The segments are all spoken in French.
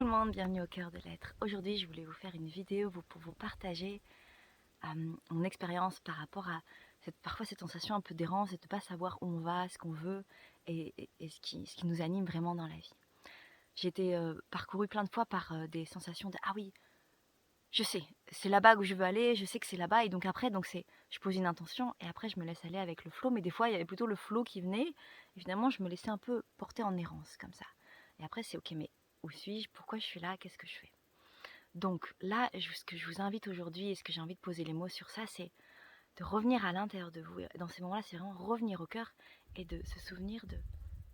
le monde, bienvenue au cœur de l'être. Aujourd'hui, je voulais vous faire une vidéo pour vous partager mon expérience par rapport à parfois cette sensation un peu d'errance et de ne pas savoir où on va, ce qu'on veut et ce qui nous anime vraiment dans la vie. J'ai été parcourue plein de fois par des sensations de « Ah oui, je sais, c'est là-bas où je veux aller, je sais que c'est là-bas » et donc après, je pose une intention et après je me laisse aller avec le flow. Mais des fois, il y avait plutôt le flow qui venait et finalement, je me laissais un peu porter en errance comme ça. Et après, c'est ok, mais où suis-je? Pourquoi je suis là? Qu'est-ce que je fais? Donc là, ce que je vous invite aujourd'hui et ce que j'ai envie de poser les mots sur ça, c'est de revenir à l'intérieur de vous. Et dans ces moments-là, c'est vraiment revenir au cœur et de se souvenir de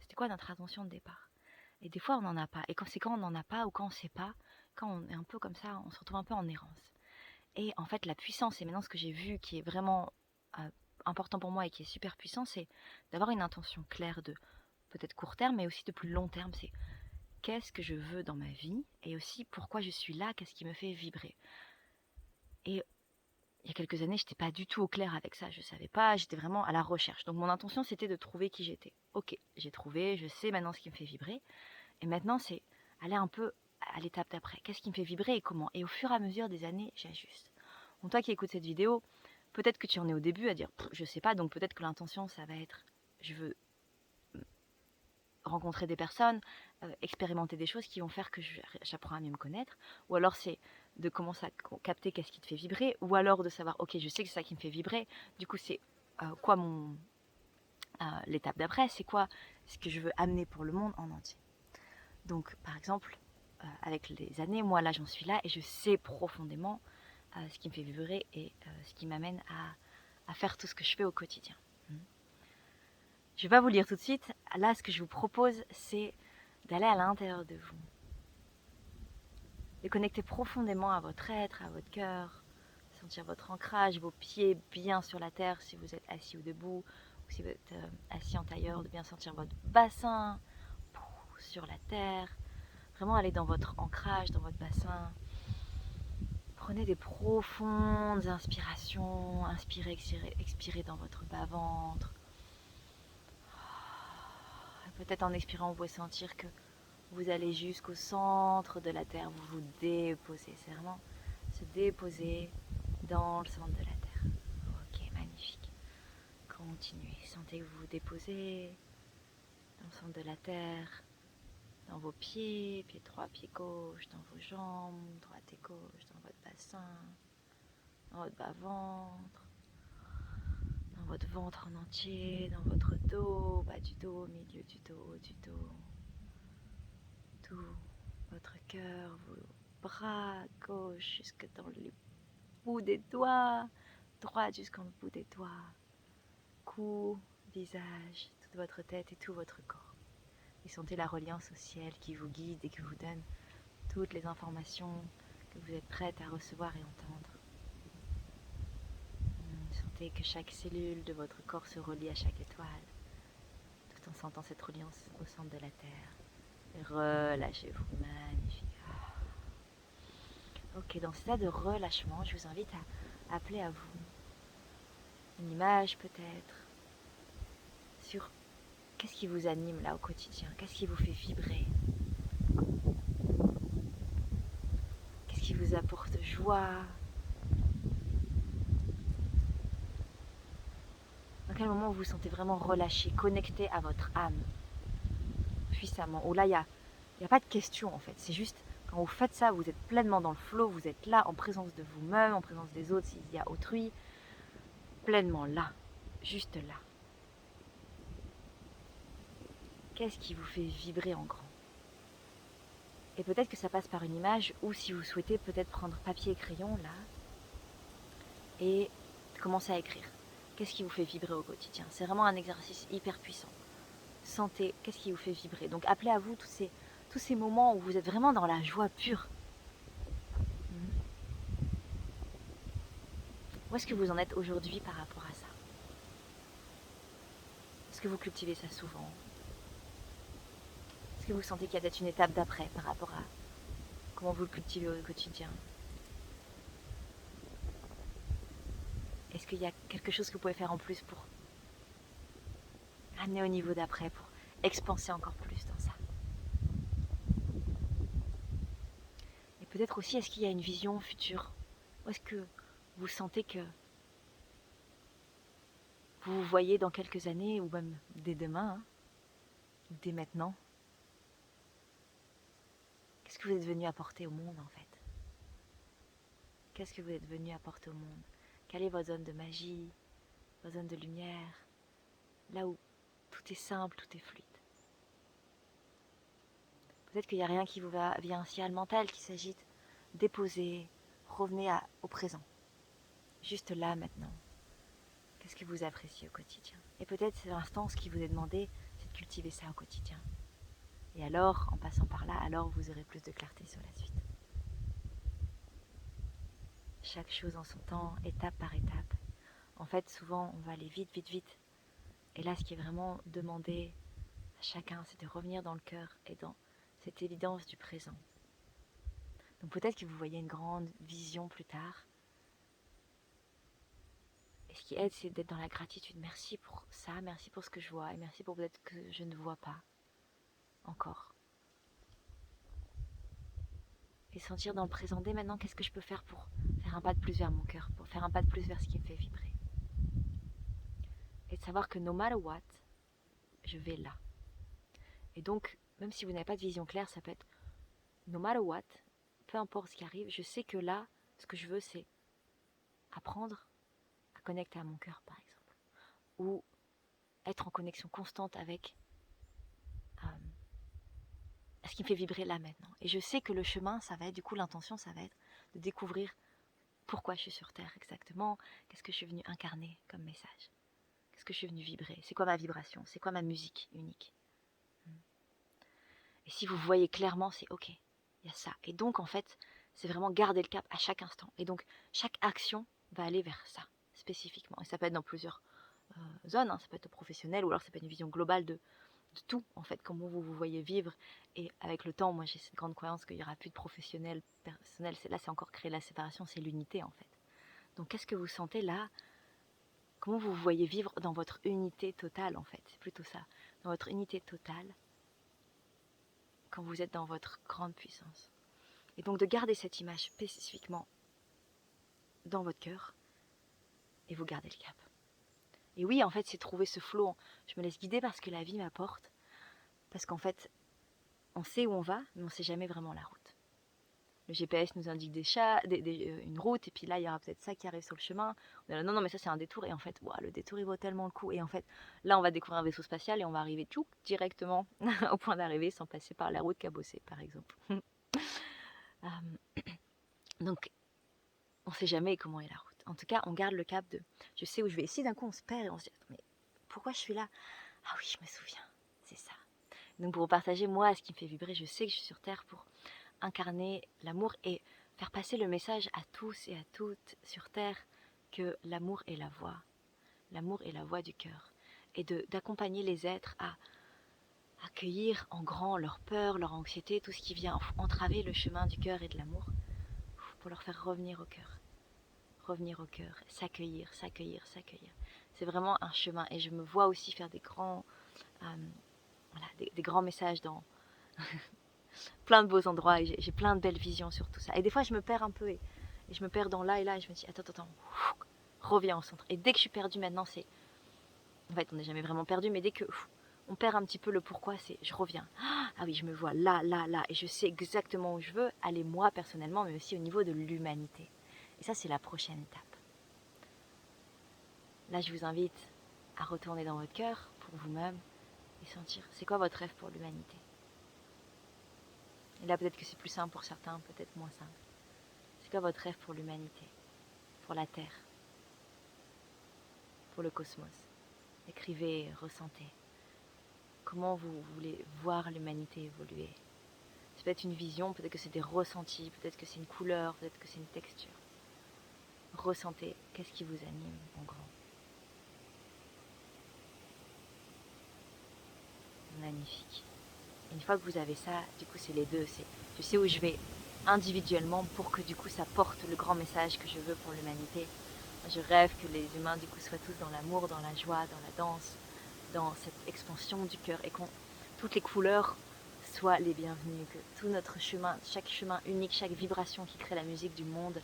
c'était quoi notre intention de départ. Et des fois, on n'en a pas. Et quand on n'en a pas ou quand on ne sait pas, quand on est un peu comme ça, on se retrouve un peu en errance. Et en fait, la puissance, et maintenant ce que j'ai vu qui est vraiment euh, important pour moi et qui est super puissant, c'est d'avoir une intention claire de peut-être court terme, mais aussi de plus long terme. C'est qu'est-ce que je veux dans ma vie et aussi pourquoi je suis là, qu'est-ce qui me fait vibrer. Et il y a quelques années, je n'étais pas du tout au clair avec ça, je ne savais pas, j'étais vraiment à la recherche. Donc mon intention, c'était de trouver qui j'étais. Ok, j'ai trouvé, je sais maintenant ce qui me fait vibrer. Et maintenant, c'est aller un peu à l'étape d'après. Qu'est-ce qui me fait vibrer et comment? Et au fur et à mesure des années, j'ajuste. Donc toi qui écoutes cette vidéo, peut-être que tu en es au début à dire, je sais pas, donc peut-être que l'intention, ça va être, je veux rencontrer des personnes, expérimenter des choses qui vont faire que j'apprends à mieux me connaître, ou alors c'est de commencer à capter qu'est-ce qui te fait vibrer, ou alors de savoir, ok, je sais que c'est ça qui me fait vibrer, du coup c'est quoi l'étape d'après, c'est quoi ce que je veux amener pour le monde en entier. Donc par exemple, avec les années, moi là j'en suis là et je sais profondément ce qui me fait vibrer et ce qui m'amène à faire tout ce que je fais au quotidien. Je ne vais pas vous le lire tout de suite. Là, ce que je vous propose, c'est d'aller à l'intérieur de vous, de connecter profondément à votre être, à votre cœur, sentir votre ancrage, vos pieds bien sur la terre si vous êtes assis ou debout, ou si vous êtes assis en tailleur, de bien sentir votre bassin sur la terre, vraiment aller dans votre ancrage, dans votre bassin. Prenez des profondes inspirations, inspirez, expirez dans votre bas-ventre. Peut-être en expirant, vous pouvez sentir que vous allez jusqu'au centre de la terre, vous vous déposez, c'est vraiment se déposer dans le centre de la terre. Ok, magnifique. Continuez, sentez que vous vous déposez dans le centre de la terre, dans vos pieds, pied droit, pied gauche, dans vos jambes, droite et gauche, dans votre bassin, dans votre bas-ventre, dans votre ventre en entier, dans votre dos, bas du dos, milieu du dos, haut du dos. Tout votre cœur, vos bras gauche jusque dans le bout des doigts, droit jusqu'en bout des doigts, cou, visage, toute votre tête et tout votre corps. Et sentez la reliance au ciel qui vous guide et qui vous donne toutes les informations que vous êtes prête à recevoir et entendre. Sentez que chaque cellule de votre corps se relie à chaque étoile, tout en sentant cette reliance au centre de la terre. Et relâchez-vous, magnifique. Ok, dans cet état de relâchement, je vous invite à appeler à vous une image peut-être sur qu'est-ce qui vous anime là au quotidien, qu'est-ce qui vous fait vibrer, qu'est-ce qui vous apporte joie, dans quel moment vous vous sentez vraiment relâché, connecté à votre âme, puissamment, où là il n'y a pas de question en fait, c'est juste quand vous faites ça, vous êtes pleinement dans le flow, vous êtes là en présence de vous-même, en présence des autres s'il y a autrui, pleinement là, juste là. Qu'est-ce qui vous fait vibrer en grand? Et peut-être que ça passe par une image, ou si vous souhaitez peut-être prendre papier et crayon là, et commencer à écrire. Qu'est-ce qui vous fait vibrer au quotidien? C'est vraiment un exercice hyper puissant. Sentez, qu'est-ce qui vous fait vibrer? Donc appelez à vous tous ces moments où vous êtes vraiment dans la joie pure. Où est-ce que vous en êtes aujourd'hui par rapport à ça? Est-ce que vous cultivez ça souvent? Est-ce que vous sentez qu'il y a peut-être une étape d'après par rapport à comment vous le cultivez au quotidien? Est-ce qu'il y a quelque chose que vous pouvez faire en plus pour amener au niveau d'après, pour expanser encore plus dans ça? Peut-être aussi, est-ce qu'il y a une vision future? Ou est-ce que vous sentez que vous vous voyez dans quelques années, ou même dès demain, hein, dès maintenant? Qu'est-ce que vous êtes venu apporter au monde en fait? Qu'est-ce que vous êtes venu apporter au monde? Quelle est votre zone de magie, votre zone de lumière? Là où tout est simple, tout est fluide. Peut-être qu'il n'y a rien qui vous vient ainsi à le mental, qu'il s'agite. Déposez, revenez au présent. Juste là, maintenant. Qu'est-ce que vous appréciez au quotidien? Et peut-être c'est l'instant, ce qui vous est demandé, c'est de cultiver ça au quotidien. Et alors, en passant par là, alors vous aurez plus de clarté sur la suite. Chaque chose en son temps, étape par étape. En fait, souvent, on va aller vite, vite, vite. Et là, ce qui est vraiment demandé à chacun, c'est de revenir dans le cœur et dans cette évidence du présent. Donc peut-être que vous voyez une grande vision plus tard. Et ce qui aide, c'est d'être dans la gratitude. Merci pour ça, merci pour ce que je vois, et merci pour peut-être que je ne vois pas encore. Et sentir dans le présent dès maintenant, qu'est-ce que je peux faire pour faire un pas de plus vers mon cœur, pour faire un pas de plus vers ce qui me fait vibrer. Et de savoir que no matter what, je vais là. Et donc, même si vous n'avez pas de vision claire, ça peut être no matter what, peu importe ce qui arrive, je sais que là, ce que je veux, c'est apprendre à connecter à mon cœur, par exemple. Ou être en connexion constante avec ce qui me fait vibrer là maintenant. Et je sais que le chemin, ça va être, du coup, l'intention, ça va être de découvrir pourquoi je suis sur Terre exactement, qu'est-ce que je suis venue incarner comme message, qu'est-ce que je suis venue vibrer, c'est quoi ma vibration, c'est quoi ma musique unique. Et si vous voyez clairement, c'est ok, il y a ça. Et donc, en fait, c'est vraiment garder le cap à chaque instant. Et donc, chaque action va aller vers ça, spécifiquement. Et ça peut être dans plusieurs zones, hein. Ça peut être professionnel, ou alors ça peut être une vision globale de tout, en fait, comment vous vous voyez vivre. Et avec le temps, moi, j'ai cette grande croyance qu'il n'y aura plus de professionnel, personnel. Là, c'est encore créer la séparation, c'est l'unité, en fait. Donc, qu'est-ce que vous sentez là? Comment vous vous voyez vivre dans votre unité totale, en fait? C'est plutôt ça. Dans votre unité totale, quand vous êtes dans votre grande puissance. Et donc de garder cette image spécifiquement dans votre cœur, et vous gardez le cap. Et oui, en fait, c'est trouver ce flow. Je me laisse guider parce que la vie m'apporte. Parce qu'en fait, on sait où on va, mais on ne sait jamais vraiment la route. Le GPS nous indique une route, et puis là, il y aura peut-être ça qui arrive sur le chemin. On est là, non, mais ça, c'est un détour. Et en fait, wow, le détour, il vaut tellement le coup. Et en fait, là, on va découvrir un vaisseau spatial et on va arriver tout directement au point d'arrivée sans passer par la route cabossée, par exemple. Donc, on ne sait jamais comment est la route. En tout cas, on garde le cap de je sais où je vais. Si d'un coup on se perd et on se dit mais pourquoi je suis là? Ah oui, je me souviens, c'est ça. Donc pour vous partager, moi, ce qui me fait vibrer, je sais que je suis sur Terre pour incarner l'amour et faire passer le message à tous et à toutes sur Terre que l'amour est la voie. L'amour est la voie du cœur. Et d'accompagner les êtres à accueillir en grand leur peur, leur anxiété, tout ce qui vient entraver le chemin du cœur et de l'amour, pour leur faire revenir au cœur. Revenir au cœur, s'accueillir, s'accueillir, s'accueillir. C'est vraiment un chemin. Et je me vois aussi faire des grands, des grands messages dans plein de beaux endroits. Et j'ai plein de belles visions sur tout ça. Et des fois, je me perds un peu et je me perds dans là et là. Et je me dis, attends, reviens au centre. Et dès que je suis perdue maintenant, c'est... En fait, on n'est jamais vraiment perdu, mais dès que on perd un petit peu le pourquoi, c'est je reviens. Ah oui, je me vois là, là, là. Et je sais exactement où je veux aller moi personnellement, mais aussi au niveau de l'humanité. Et ça, c'est la prochaine étape. Là, je vous invite à retourner dans votre cœur pour vous-même et sentir c'est quoi votre rêve pour l'humanité. Et là, peut-être que c'est plus simple pour certains, peut-être moins simple. C'est quoi votre rêve pour l'humanité, pour la Terre, pour le cosmos? Écrivez, ressentez. Comment vous voulez voir l'humanité évoluer? C'est peut-être une vision, peut-être que c'est des ressentis, peut-être que c'est une couleur, peut-être que c'est une texture. Ressentez, qu'est-ce qui vous anime en grand? Magnifique. Une fois que vous avez ça, du coup c'est les deux, c'est je sais où je vais individuellement pour que du coup ça porte le grand message que je veux pour l'humanité. Je rêve que les humains du coup soient tous dans l'amour, dans la joie, dans la danse, dans cette expansion du cœur et qu'on toutes les couleurs soient les bienvenus, que tout notre chemin, chaque chemin unique, chaque vibration qui crée la musique du monde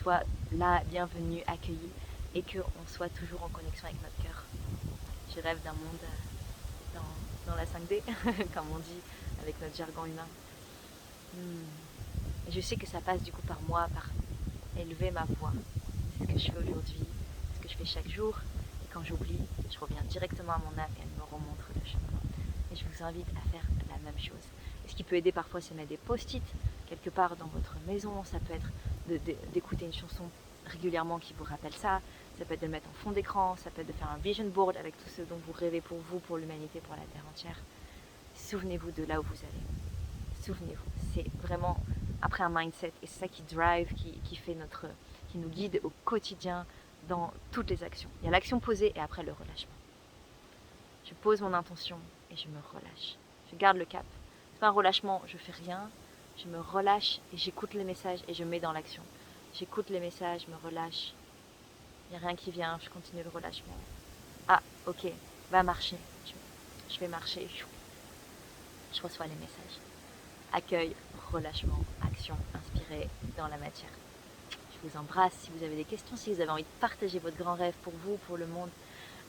soit la bienvenue, accueillie, et qu'on soit toujours en connexion avec notre cœur. Je rêve d'un monde dans la 5D, comme on dit, avec notre jargon humain. Et je sais que ça passe du coup par moi, par élever ma voix. C'est ce que je fais aujourd'hui, c'est ce que je fais chaque jour. Et quand j'oublie, je reviens directement à mon âme et elle me remontre le chemin. Et je vous invite à faire la même chose. Et ce qui peut aider parfois, c'est mettre des post-it quelque part dans votre maison. Ça peut être d'écouter une chanson régulièrement qui vous rappelle ça. Ça peut être de le mettre en fond d'écran. Ça peut être de faire un vision board avec tout ce dont vous rêvez pour vous, pour l'humanité, pour la Terre entière. Souvenez-vous de là où vous allez. Souvenez-vous. C'est vraiment après un mindset. Et c'est ça qui drive, qui nous guide au quotidien dans toutes les actions. Il y a l'action posée et après le relâchement. Je pose mon intention et je me relâche. Je garde le cap. C'est pas un relâchement, je fais rien. Je me relâche et j'écoute les messages et je mets dans l'action. J'écoute les messages, je me relâche. Il n'y a rien qui vient, je continue le relâchement. Ah, ok, va marcher. Je vais marcher. Je reçois les messages. Accueil, relâchement, action, inspiré dans la matière. Je vous embrasse. Si vous avez des questions, si vous avez envie de partager votre grand rêve pour vous, pour le monde,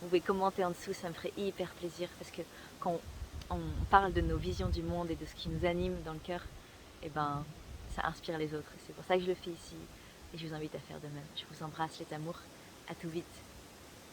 vous pouvez commenter en dessous, ça me ferait hyper plaisir parce que quand on parle de nos visions du monde et de ce qui nous anime dans le cœur, et ben ça inspire les autres. C'est pour ça que je le fais ici et je vous invite à faire de même. Je vous embrasse les amours, à tout vite.